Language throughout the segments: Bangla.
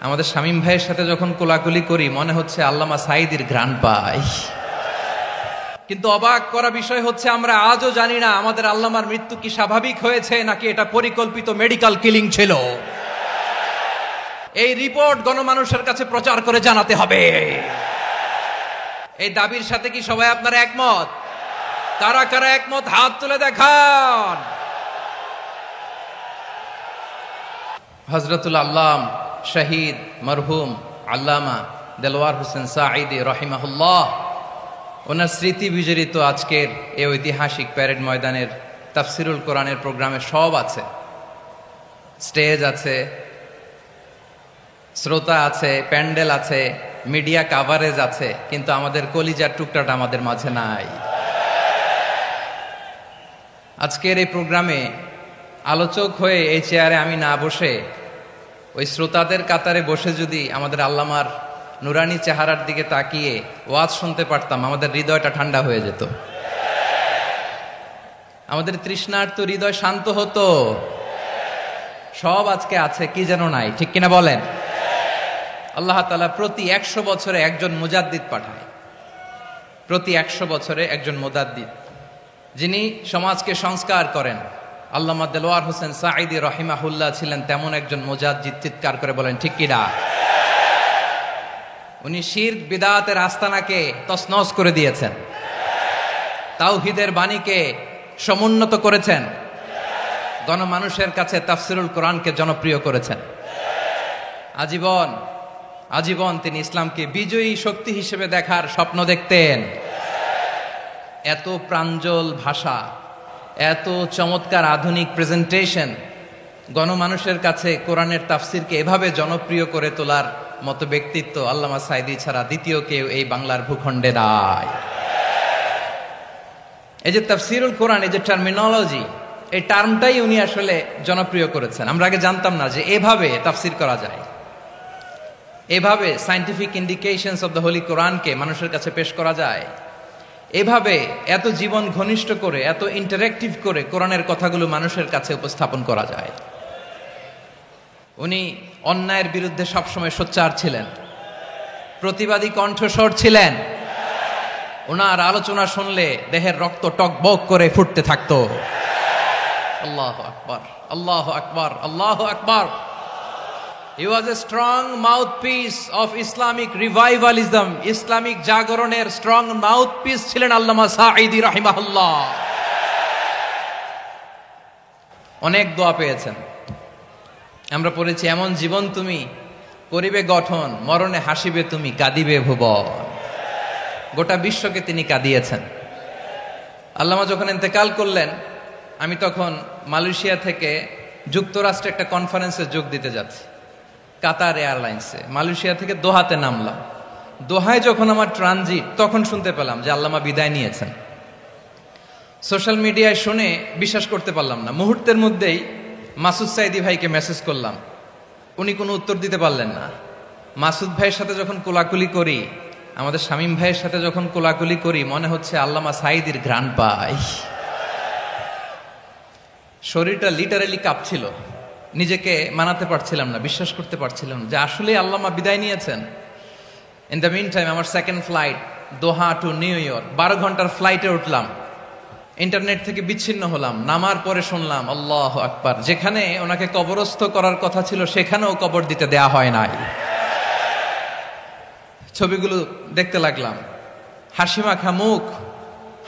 আমাদের শামীম ভাইয়ের সাথে যখন কোলাকুলি করি মনে হচ্ছে আল্লামা সাঈদীর ঘ্রাণ পাই। কিন্তু অবাক করা বিষয় হচ্ছে আমরা আজও জানি না আমাদের আল্লামার মৃত্যু কি স্বাভাবিক হয়েছে নাকি এটা পরিকল্পিত মেডিকেল কিলিং ছিল। এই রিপোর্ট গণমানুষের কাছে প্রচার করে জানাতে হবে। এই দাবির সাথে কি সবাই আপনারা একমত? কারা কারা একমত হাত তুলে দেখান। হযরতুল আল্লাম শহীদ মরহুম আল্লামা দেলওয়ার হোসেন সাঈদী রাহিমাহুল্লাহ, ওনার স্মৃতি বিজড়িত আজকের এই ঐতিহাসিক প্যারেড ময়দানের তাফসিরুল কোরআনের প্রোগ্রামে সব আছে। স্টেজ আছে, শ্রোতা আছে, প্যান্ডেল আছে, মিডিয়া কাভারেজ আছে, কিন্তু আমাদের কলিজার টুকটাটা আমাদের মাঝে নাই। আজকের এই প্রোগ্রামে আলোচক হয়ে এই চেয়ারে আমি না বসে ওই শ্রোতাদের কাতারে বসে যদি আমাদের আল্লামার নুরানি চেহারার দিকে তাকিয়ে ওয়াজ শুনতে পারতাম, আমাদের হৃদয়টা ঠান্ডা হয়ে যেত, আমাদের তৃষ্ণার্ত হৃদয় শান্ত হতো। সব আজকে আছে, কি যেন নাই, ঠিক কিনা বলেন? আল্লাহ তাআলা প্রতি 100 বছরে একজন মুজাদ্দিদ পাঠায়, প্রতি 100 বছরে একজন মুজাদ্দিদ, যিনি সমাজকে সংস্কার করেন। আল্লামা দেলওয়ার হোসেন সাঈদী রাহিমাহুল্লাহ ছিলেন তেমন একজন মুজাদ্দিদ। চিৎকার করে বলেন ঠিক কিনা? উনি শিরক বিদআতের আস্তানাকে তছনছ করে দিয়েছেন, তাওহীদের বাণীকে সমুন্নত করেছেন, গণমানুষের কাছে তাফসিরুল কোরআনকে জনপ্রিয় করেছেন। আজীবন আজীবন তিনি ইসলামকে বিজয়ী শক্তি হিসেবে দেখার স্বপ্ন দেখতেন। এত প্রাঞ্জল ভাষা, এত চমৎকার আধুনিক প্রেজেন্টেশন, গণমানুষের কাছে কোরআনের তাফসিরকে এভাবে জনপ্রিয় করে তোলার মতো ব্যক্তিত্ব আল্লামা সাঈদী ছাড়া দ্বিতীয় কেউ এই বাংলার ভূখণ্ডে নাই। এই যে তাফসিরুল কোরআন, এই যে টার্মিনোলজি, এই টার্মটাই উনি আসলে জনপ্রিয় করেছেন। আমরা আগে জানতাম না যে এভাবে তাফসির করা যায়, এভাবে scientific indications of the Holi কোরআনকে মানুষের কাছে পেশ করা যায়, এভাবে এত জীবন ঘনিষ্ঠ করে, এত ইন্টারেক্টিভ করে কোরআনের কথাগুলো মানুষের কাছে উপস্থাপন করা যায়। উনি অন্যায়ের বিরুদ্ধে সবসময় সোচ্চার ছিলেন, প্রতিবাদী কণ্ঠস্বর ছিলেন। ওনার আলোচনা শুনলে দেহের রক্ত টকবক করে ফুটতে থাকতো। আল্লাহু আকবার, আল্লাহু আকবার, আল্লাহু আকবার। He was a strong mouthpiece of Islamic revivalism. Islamic জাগরণের স্ট্রং মাউথপিস ছিলেন আল্লামা সাঈদী রাহিমাহুল্লাহ। অনেক দোয়া পেয়েছেন, আমরা পড়েছি, এমন জীবন তুমি করিবে গঠন, মরণে হাসিবে তুমি, কাঁদিবে ভুবন। গোটা বিশ্বকে তিনি কাঁদিয়েছেন। আল্লামা যখন ইন্তেকাল করলেন, আমি তখন মালয়েশিয়া থেকে যুক্তরাষ্ট্রে একটা কনফারেন্সে যোগ দিতে যাচ্ছি, কাতার এয়ারলাইন্সে। মালয়েশিয়া থেকে দোহাতে নামলাম। দোহায় যখন আমার ট্রানজিট, তখন শুনতে পেলাম যে আল্লামা বিদায় নিয়েছেন। সোশ্যাল মিডিয়ায় শুনে বিশ্বাস করতে পারলাম না। মুহূর্তের মধ্যেই মাসুদ সাঈদী ভাইকে মেসেজ করলাম, উনি কোনো উত্তর দিতে পারলেন না। মাসুদ ভাইয়ের সাথে যখন কোলাকুলি করি, আমাদের শামীম ভাইয়ের সাথে যখন কোলাকুলি করি মনে হচ্ছে আল্লামা সাঈদীর ঘ্রাণ পাই। শরীরটা লিটারালি কাঁপছিল, নিজেকে মানাতে পারছিলাম না, বিশ্বাস করতে পারছিলাম যে আসলে আল্লামা বিদায় নিয়েছেন। ইন দ্য মিন টাইম আমার সেকেন্ড ফ্লাইট দোহা টু নিউ ইয়র্ক, 12 ঘন্টার ফ্লাইটে উঠলাম, ইন্টারনেট থেকে বিচ্ছিন্ন হলাম। নামার পরে শুনলাম আল্লাহু আকবার, যেখানে ওনাকে কবরস্থ করার কথা ছিল সেখানেও কবর দিতে দেয়া হয় নাই। ছবিগুলো দেখতে লাগলাম, হাসিমাখা মুখ,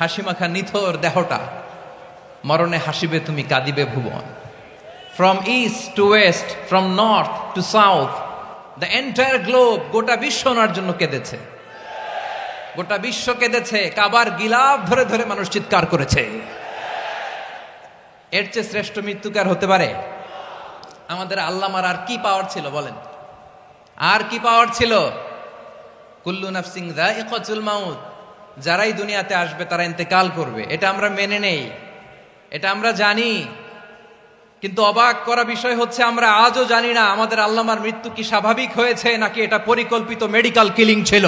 হাসিমাখা নিথর দেহটা, মরণে হাসিবে তুমি, কাঁদিবে ভুবন। From east to west, from north to south, the entire globe, গোটা বিশ্ব ওনার জন্য কেঁদেছে, গোটা বিশ্ব কেঁদেছে। কাবার গিলাফ ধরে ধরে মানুষ চিৎকার করেছে। এর চেয়ে শ্রেষ্ঠ মৃত্যুকার হতে পারে? আমাদের আল্লামার আর কি পাওয়ার ছিল বলেন? আর কি পাওয়ার ছিল? কুল্লু নাফসিন যায়িকাতুল মাউত, যারাই দুনিয়াতে আসবে তারা ইন্তেকাল করবে, এটা আমরা মেনে নেই, এটা আমরা জানি। কিন্তু অবাক করা বিষয় হচ্ছে আমরা আজও জানি না আমাদের আল্লামার মৃত্যু কি স্বাভাবিক হয়েছে নাকি এটা পরিকল্পিত মেডিকেল কিলিং ছিল।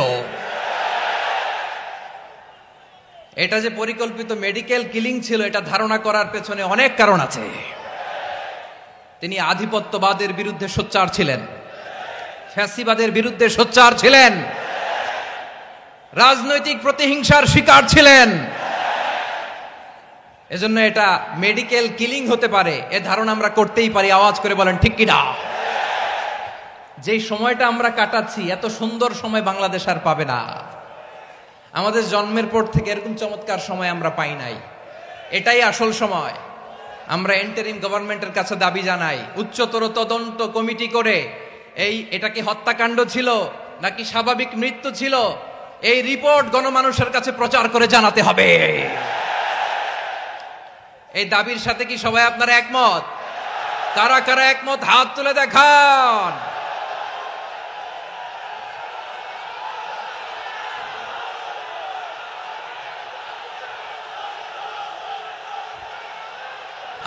এটা যে পরিকল্পিত মেডিকেল কিলিং ছিল, এটা ধারণা করার পেছনে অনেক কারণ আছে। তিনি আধিপত্যবাদের বিরুদ্ধে সোচ্চার ছিলেন, ফ্যাসিবাদের বিরুদ্ধে সোচ্চার ছিলেন, রাজনৈতিক প্রতিহিংসার শিকার ছিলেন। এজন্য এটা মেডিকেল কিলিং হতে পারে এ ধারণা আমরা করতেই পারি। আওয়াজ করে বলেন ঠিক কিনা? যেই সময়টা আমরা কাটাচ্ছি, এত সুন্দর সময় বাংলাদেশ আর পাবে না। আমাদের জন্মের পর থেকে এরকম চমৎকার সময় আমরা পাই নাই। এটাই আসল সময়। আমরা ইন্টারিম গভর্নমেন্টের কাছে দাবি জানাই, উচ্চতর তদন্ত কমিটি করে এটা কি হত্যাকাণ্ড ছিল নাকি স্বাভাবিক মৃত্যু ছিল, এই রিপোর্ট গণমানুষের কাছে প্রচার করে জানাতে হবে। এই দাবির সাথে কি সবাই আপনারা একমত? কারা কারা একমত হাত তুলে দেখান।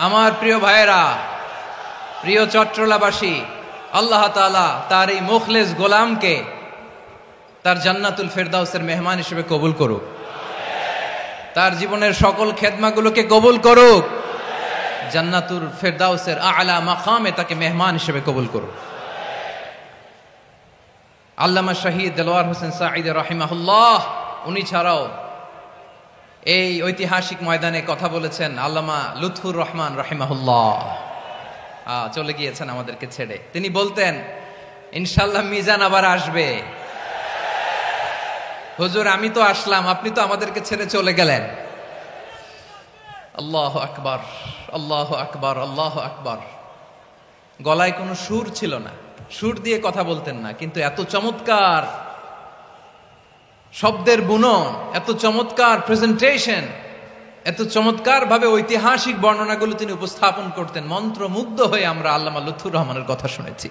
আমার প্রিয় ভাইয়েরা, প্রিয় চট্টলাবাসী, আল্লাহ তাআলা তার এই মুখলেস গোলামকে তার জান্নাতুল ফেরদাউসের মেহমান হিসেবে কবুল করুক। তার জীবনের সকল খেদমাগুলোকে কবুল করুক। জান্নাতুল ফেরদাউসের আলা মাকামে তাকে মেহমান হিসেবে কবুল করুক। আল্লামা শহীদ দেলোয়ার হোসেন সাঈদ রাহিমাহুল্লাহ, উনি ছাড়াও এই ঐতিহাসিক ময়দানে কথা বলেছেন আল্লামা লুৎফুর রহমান রাহিমাহুল্লাহ। চলে গিয়েছেন আমাদেরকে ছেড়ে। তিনি বলতেন, ইনশাআল্লাহ মিজান আবার আসবে। হুজুর আমি তো আসলাম, আপনি তো আমাদেরকে ছেড়ে চলে গেলেন। আল্লাহু আকবার, আল্লাহু আকবার, আল্লাহু আকবার। গলায় কোনো সুর ছিল না, সুর দিয়ে কথা বলতেন না, কিন্তু এত চমৎকার শব্দের বুনন, এত চমৎকার প্রেজেন্টেশন, এত চমৎকার ভাবে ঐতিহাসিক বর্ণনাগুলো তিনি উপস্থাপন করতেন। মন্ত্রমুগ্ধ হয়ে আমরা আল্লামা লুৎফুর রহমানের কথা শুনেছি।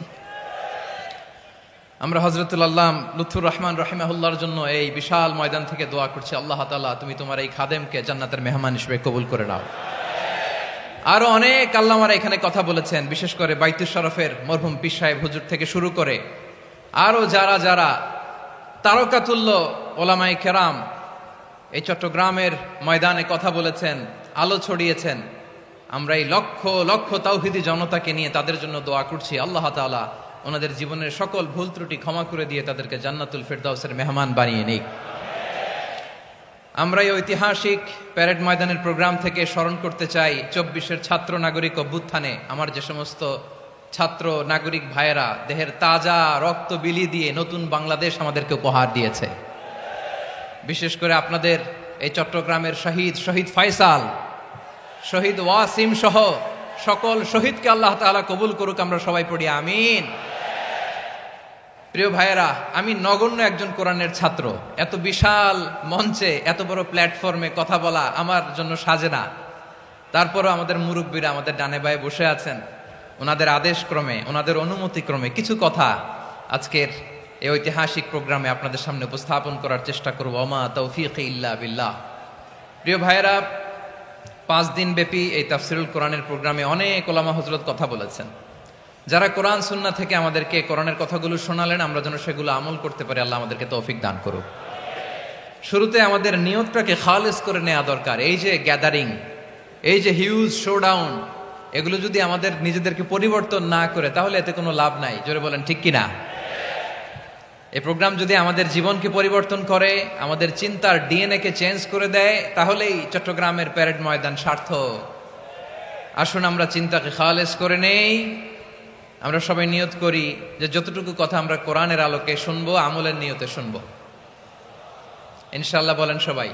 আমরা হযরতুল আল্লাম লুৎফুর রহমান রাহিমাহুল্লাহর জন্য এই বিশাল ময়দান থেকে দোয়া করছি, আল্লাহ তাআলা তুমি তোমার এই খাদেমকে জান্নাতের মেহমান হিসেবে কবুল করে নাও। আরো অনেক আল্লামারা এখানে কথা বলেছেন, বিশেষ করে বাইতুশ শরফের মরহুম পীর সাহেব হুজুর থেকে শুরু করে আরো যারা যারা তারকাতুল্য ওলামায়ে কেরাম এই চট্টগ্রামের ময়দানে কথা বলেছেন, আলো ছড়িয়েছেন। আমরা এই লক্ষ লক্ষ তাওহীদি জনতাকে নিয়ে তাদের জন্য দোয়া করছি, আল্লাহ তাআলা ওনাদের জীবনের সকল ভুল ত্রুটি ক্ষমা করে দিয়ে তাদেরকে জান্নাতুল ফেরদাউসের মেহমান বানিয়ে নিক। আমরা এই ঐতিহাসিক প্যারেড ময়দানের প্রোগ্রাম থেকে স্মরণ করতে চাই 24-এর ছাত্র নাগরিক অভ্যুত্থানে আমার যে সমস্ত ছাত্র নাগরিক ভাইয়েরা দেহের তাজা রক্ত বিলি দিয়ে নতুন বাংলাদেশ আমাদেরকে উপহার দিয়েছে। বিশেষ করে আপনাদের এই চট্টগ্রামের শহীদ ফয়সাল, শহীদ ওয়াসিম সহ সকল শহীদকে আল্লাহ তাআলা কবুল করুক। আমরা সবাই পড়ি আমিন। প্রিয় ভাইয়েরা, আমি নগণ্য একজন কোরআনের ছাত্র। এত বিশাল মঞ্চে এত বড় প্ল্যাটফর্মে কথা বলা আমার জন্য সাজে না। তারপরও আমাদের মুরব্বীরা আমাদের ডানে বায়ে বসে আছেন, ওনাদের আদেশ ক্রমে, ওনাদের অনুমতি ক্রমে কিছু কথা আজকের এই ঐতিহাসিক প্রোগ্রামে আপনাদের সামনে উপস্থাপন করার চেষ্টা করব। ওমা তৌফিকি ইল্লা বিল্লাহ। প্রিয় ভাইয়েরা, 5 দিন ব্যাপী এই তাফসিরুল কোরআনের প্রোগ্রামে অনেক ওলামা হযরত কথা বলেছেন। যারা কোরআন সুন্নাহ থেকে আমাদেরকে কোরআনের কথাগুলো শোনালেন, আমরা যেন সেগুলো আমল করতে পারি, আল্লাহ আমাদেরকে তৌফিক দান করুক। শুরুতে আমাদের নিয়তটাকে খালেস করে নেওয়া দরকার। এই যে গ্যাদারিং, এই যে হিউজ শোডাউন, এগুলো যদি আমাদের নিজেদেরকে পরিবর্তন না করে তাহলে এতে কোনো লাভ নাই। জোরে বলেন ঠিক কিনা? এই প্রোগ্রাম যদি আমাদের জীবনকে পরিবর্তন করে, আমাদের চিন্তার ডিএনএ কে চেঞ্জ করে দেয়, তাহলেই চট্টগ্রামের প্যারেড ময়দান সার্থক। আসুন আমরা চিন্তাকে খালেস করে নেই। আমরা সবাই নিয়ত করি যে যতটুকু কথা আমরা কোরআনের আলোকে শুনবো, আমলের নিয়তে শুনবো ইনশাআল্লাহ। বলেন সবাই।